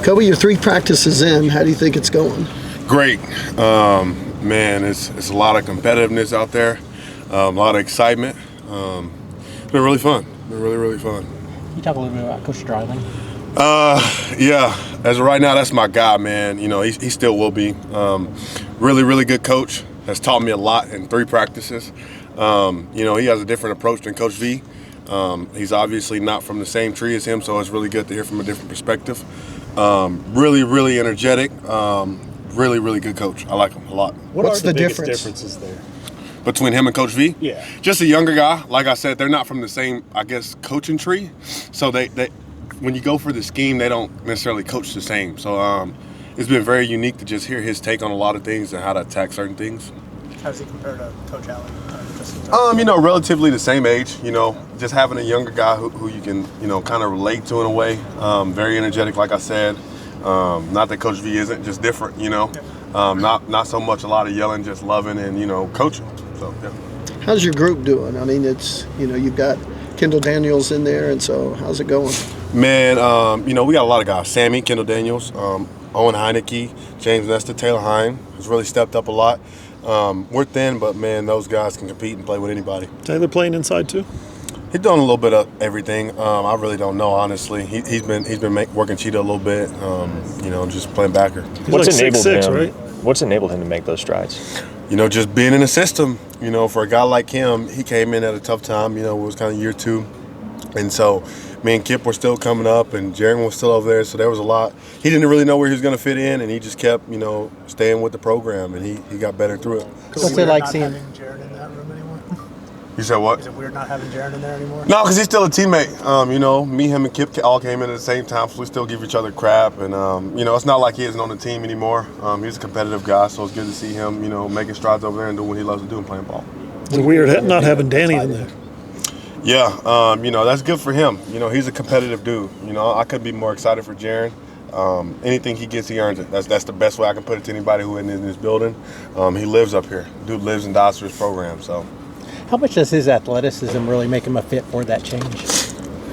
Kobie, you're 3 practices in. How do you think it's going? Great. Man, it's a lot of competitiveness out there, a lot of excitement. It's been really fun. Been really, really fun. Can you talk a little bit about Coach Stryling? Yeah, as of right now, that's my guy, man. You know, he still will be. Really, really good coach. Has taught me a lot in 3 practices. You know, he has a different approach than Coach V. He's obviously not from the same tree as him, so it's really good to hear from a different perspective. Really, really energetic. Really, really good coach. I like him a lot. What's the biggest difference? differences there? Between him and Coach V? Yeah. Just a younger guy. Like I said, they're not from the same, I guess, coaching tree. So they when you go for the scheme, they don't necessarily coach the same. So it's been very unique to just hear his take on a lot of things and how to attack certain things. How does he compare to Coach Allen? You know, relatively the same age. You know, just having a younger guy who you can, you know, kind of relate to in a way. Very energetic, like I said. Not that Coach V isn't, just different. You know, not so much a lot of yelling, just loving and, you know, coaching. So yeah. How's your group doing? I mean, it's, you know, you've got Kendall Daniels in there, and so how's it going? Man, you know, we got a lot of guys. Sammy, Kendall Daniels, Owen Heineke, James Nestor, Taylor Hine has really stepped up a lot. We're thin, but man, those guys can compete and play with anybody. Taylor playing inside too? He's doing a little bit of everything. I really don't know, honestly. He's been working cheetah a little bit. You know, just playing backer. What's like enabled 6'6", him? right? What's enabled him to make those strides? You know, just being in the system. You know, for a guy like him, he came in at a tough time. You know, it was kind of year 2, and so me and Kip were still coming up, and Jaron was still over there. So there was a lot. He didn't really know where he was going to fit in, and he just kept, you know, staying with the program, and he got better through it. What's it like seeing having Jaron in that room anymore? You said what? Is it weird not having Jaron in there anymore? No, because he's still a teammate. You know, me, him, and Kip all came in at the same time, so we still give each other crap. And, you know, it's not like he isn't on the team anymore. He's a competitive guy, so it's good to see him, you know, making strides over there and doing what he loves to do and playing ball. It's weird not having Danny in there. Yeah, you know, that's good for him. You know, he's a competitive dude. You know, I couldn't be more excited for Jaron. Anything he gets, he earns it. That's the best way I can put it to anybody who isn't in this building. He lives up here. Dude lives and dies for his program, so. How much does his athleticism really make him a fit for that change?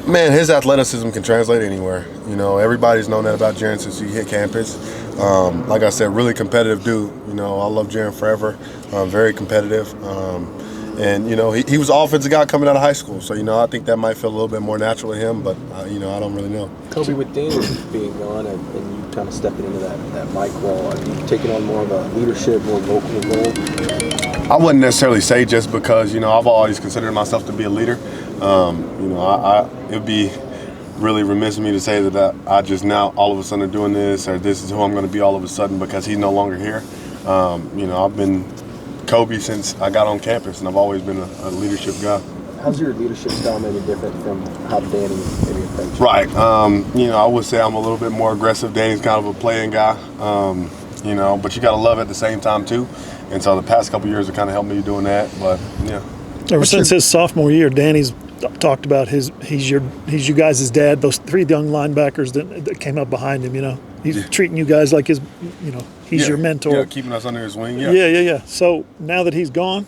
Man, his athleticism can translate anywhere. You know, everybody's known that about Jaron since he hit campus. Like I said, really competitive dude. You know, I love Jaron forever. Very competitive. And, you know, he was the offensive guy coming out of high school. So, you know, I think that might feel a little bit more natural to him, but, you know, I don't really know. Kobie, with Danny being gone and you kind of stepping into that Mike role, are you taking on more of a leadership, more vocal role? I wouldn't necessarily say just because, you know, I've always considered myself to be a leader. You know, it would be really remiss of me to say that I just now all of a sudden are doing this, or this is who I'm going to be all of a sudden because he's no longer here. You know, I've been Kobie since I got on campus, and I've always been a leadership guy. How's your leadership style maybe different from how Danny maybe approached? Right. You know, I would say I'm a little bit more aggressive. Danny's kind of a playing guy, you know, but you got to love at the same time, too. And so the past couple of years have kind of helped me doing that, but, yeah. Ever since his sophomore year, Danny's talked about he's you guys' dad, those 3 young linebackers that came up behind him, you know. He's treating you guys like his, you know, he's your mentor. Yeah, keeping us under his wing, Yeah. So now that he's gone,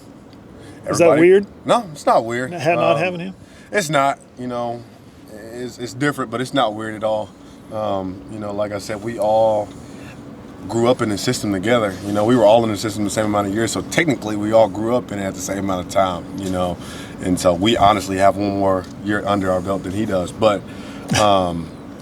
is that weird? No, it's not weird. Not having him? It's not, you know, it's different, but it's not weird at all. You know, like I said, we all grew up in the system together. You know, we were all in the system the same amount of years, so technically we all grew up in it at the same amount of time, you know. And so we honestly have one more year under our belt than he does. But,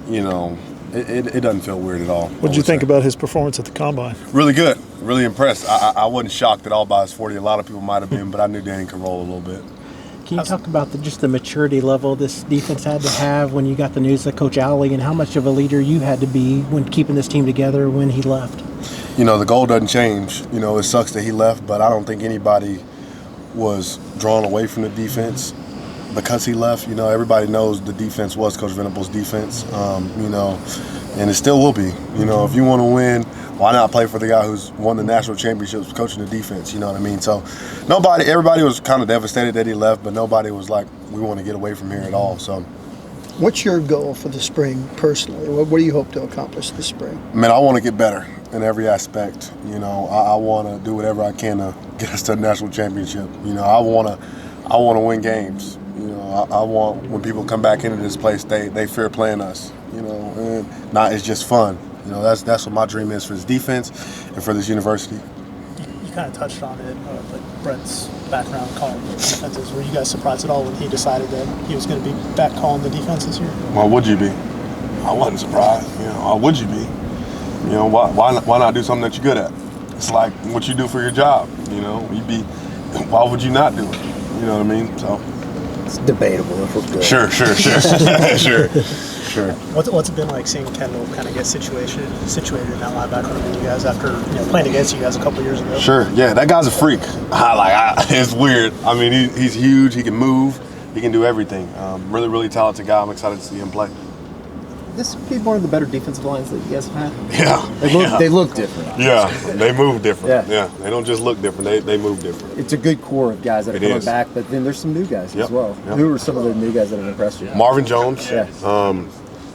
you know, it doesn't feel weird at all. What did you think about his performance at the Combine? Really good. Really impressed. I wasn't shocked at all by his 40. A lot of people might have been, but I knew Danny could roll a little bit. Can you talk about just the maturity level this defense had to have when you got the news of Coach Alley, and how much of a leader you had to be when keeping this team together when he left? You know, the goal doesn't change. You know, it sucks that he left, but I don't think anybody was drawn away from the defense because he left. You know, everybody knows the defense was Coach Venable's defense, you know, and it still will be. You know, if you want to win, why not play for the guy who's won the national championships coaching the defense, you know what I mean? So everybody was kind of devastated that he left, but nobody was like, we want to get away from here at all. So, what's your goal for the spring personally? What do you hope to accomplish this spring? Man, I want to get better in every aspect. You know, I want to do whatever I can to get us to a national championship. You know, I want to win games. You know, I want when people come back into this place, they fear playing us. You know, and not it's just fun. You know, that's what my dream is for this defense and for this university. You kind of touched on it, like Brett's background calling the defenses. Were you guys surprised at all when he decided that he was going to be back calling the defense this year? Why would you be? I wasn't surprised. You know, why would you be? You know, why not do something that you're good at? It's like what you do for your job. You know, why would you not do it? You know what I mean? So it's debatable if it's good. Sure, sure. What's it been like seeing Kendall kind of get situated in that linebacker room with you guys after playing against you guys a couple years ago? Sure, yeah, that guy's a freak. It's weird. I mean, he's huge. He can move. He can do everything. Really, really talented guy. I'm excited to see him play. This would be one of the better defensive lines that you guys have had. Yeah. They look different. Yeah, they move different. Yeah. They don't just look different. They move different. It's a good core of guys that are coming back, but then there's some new guys as well. Who are some of the new guys that have impressed you? Marvin Jones. Yeah.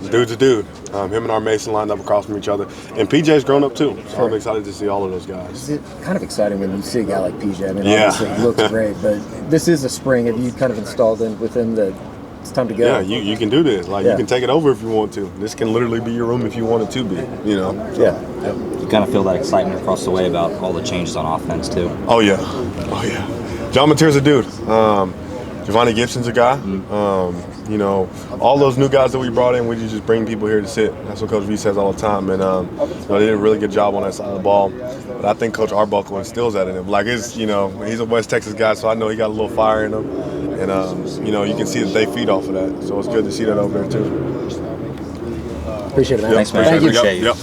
Dude's a dude. Him and our Mason lined up across from each other. And PJ's grown up too. So I'm excited to see all of those guys. It's kind of exciting when you see a guy like PJ. I mean, obviously he looks great, but this is a spring. Have you kind of installed in with him that it's time to go? Yeah, you can do this. Like you can take it over if you want to. This can literally be your room if you want it to be. You know. Yeah. You kind of feel that excitement across the way about all the changes on offense too. Oh yeah. John Mateer's a dude. Giovanni Gibson's a guy. You know, all those new guys that we brought in, we just bring people here to sit. That's what Coach V says all the time. And they did a really good job on that side of the ball. But I think Coach Arbuckle instills that in him. Like he's a West Texas guy, so I know he got a little fire in him. And you can see that they feed off of that. So it's good to see that over there too. Appreciate it, man. Thanks, man. Thank you. Yep.